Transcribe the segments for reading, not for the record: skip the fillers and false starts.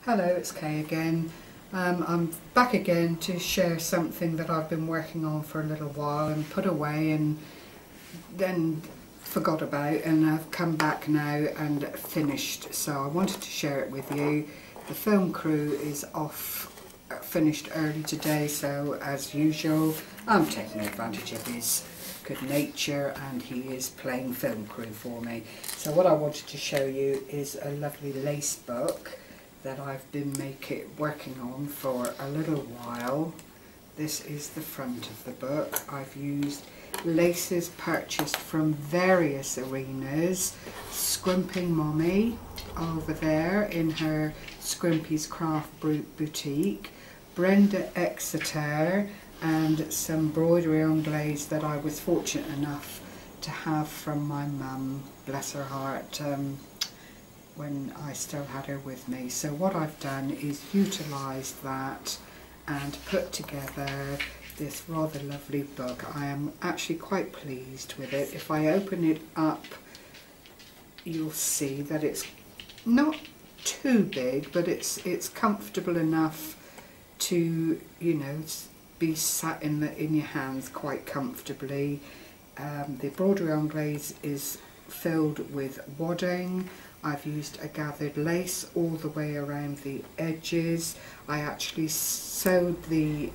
Hello, it's Kay again. I'm back again to share something that I've been working on for a little while and put away and then forgot about, and I've come back now and finished, so I wanted to share it with you. The film crew is off, finished early today, so as usual I'm taking advantage of his good nature and he is playing film crew for me. So what I wanted to show you is a lovely lace book that I've been working on for a little while. This is the front of the book. I've used laces purchased from various arenas. Scrimping Mommy over there in her Scrimpy's Craft Boutique, Brenda Exeter, and some embroidery anglaise that I was fortunate enough to have from my mum, bless her heart, when I still had her with me. So what I've done is utilised that and put together this rather lovely book. I am actually quite pleased with it. If I open it up, you'll see that it's not too big, but it's comfortable enough to, you know, be sat in your hands quite comfortably. The embroidery anglaise is filled with wadding. I've used a gathered lace all the way around the edges. I actually sewed the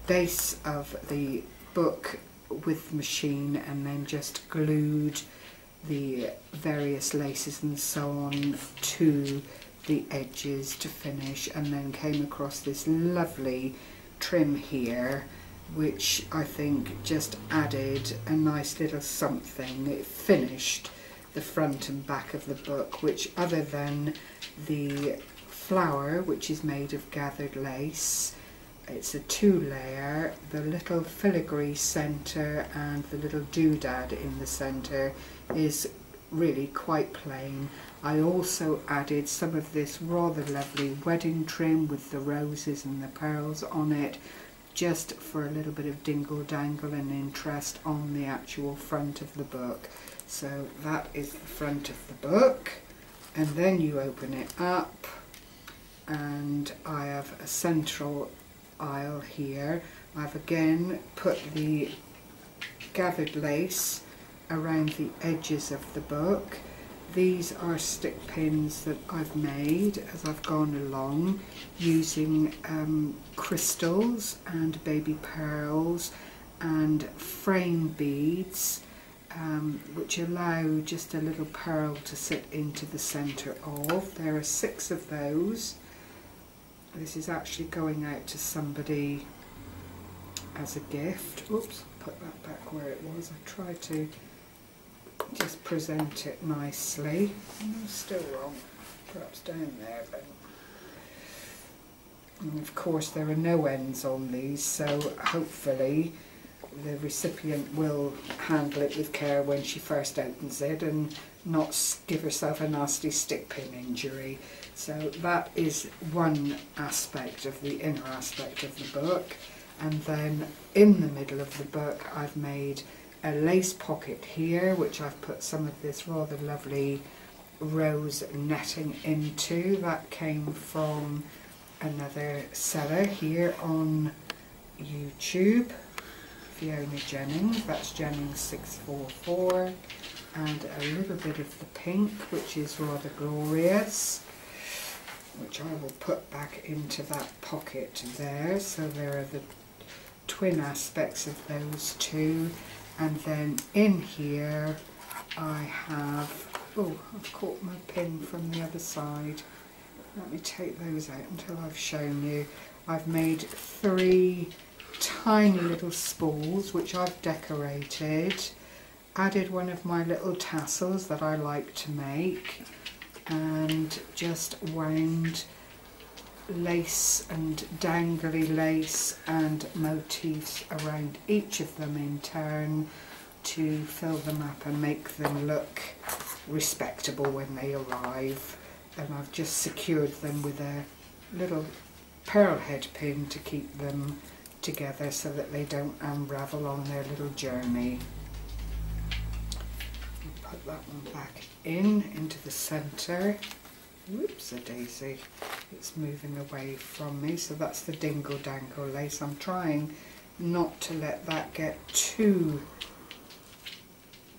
base of the book with the machine and then just glued the various laces and so on to the edges to finish, and then came across this lovely trim here which I think just added a nice little something. It finished the front and back of the book, which, other than the flower, which is made of gathered lace, it's a 2-layer, the little filigree centre and the little doodad in the centre is really quite plain. I also added some of this rather lovely wedding trim with the roses and the pearls on it, just for a little bit of dingle dangle and interest on the actual front of the book. So that is the front of the book, and then you open it up and I have a central aisle here. I've again put the gathered lace around the edges of the book. These are stick pins that I've made as I've gone along, using crystals and baby pearls and frame beads, which allow just a little pearl to sit into the centre of. There are 6 of those. This is actually going out to somebody as a gift. Oops, put that back where it was. I tried to just present it nicely. No, still wrong. Perhaps down there then. And of course there are no ends on these, so hopefully the recipient will handle it with care when she first opens it and not give herself a nasty stick pin injury. So that is one aspect of the inner aspect of the book. And then in the middle of the book I've made a lace pocket here, which I've put some of this rather lovely rose netting into. That came from another seller here on YouTube, Fiona Jennings. That's Jennings 644, and a little bit of the pink, which is rather glorious, which I will put back into that pocket there. So there are the twin aspects of those two. And then in here I have, oh, I've caught my pin from the other side. Let me take those out until I've shown you. I've made 3 tiny little spools which I've decorated, added one of my little tassels that I like to make, and just wound lace and dangly lace and motifs around each of them in turn to fill them up and make them look respectable when they arrive. And I've just secured them with a little pearl head pin to keep them together so that they don't unravel on their little journey. I'll put that one back into the centre. Whoops, a daisy. it's moving away from me. So that's the dingle dangle lace. I'm trying not to let that get too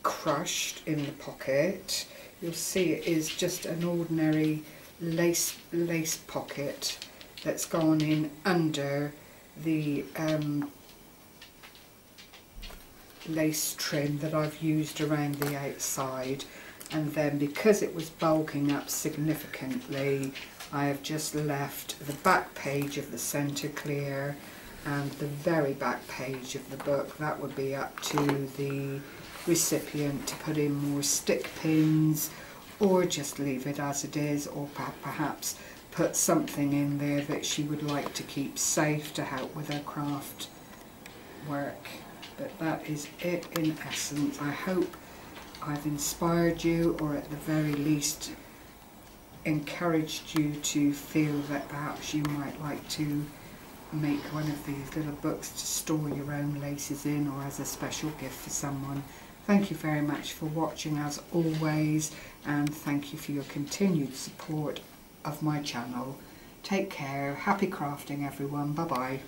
crushed in the pocket. You'll see it is just an ordinary lace pocket that's gone in under the lace trim that I've used around the outside, and then because it was bulking up significantly, I have just left the back page of the centre clear and the very back page of the book. That would be up to the recipient to put in more stick pins, or just leave it as it is, or perhaps put something in there that she would like to keep safe to help with her craft work. But that is it in essence. I hope I've inspired you, or at the very least encouraged you to feel that perhaps you might like to make one of these little books to store your own laces in, or as a special gift for someone. Thank you very much for watching as always, and thank you for your continued support of my channel. Take care, happy crafting everyone, bye bye.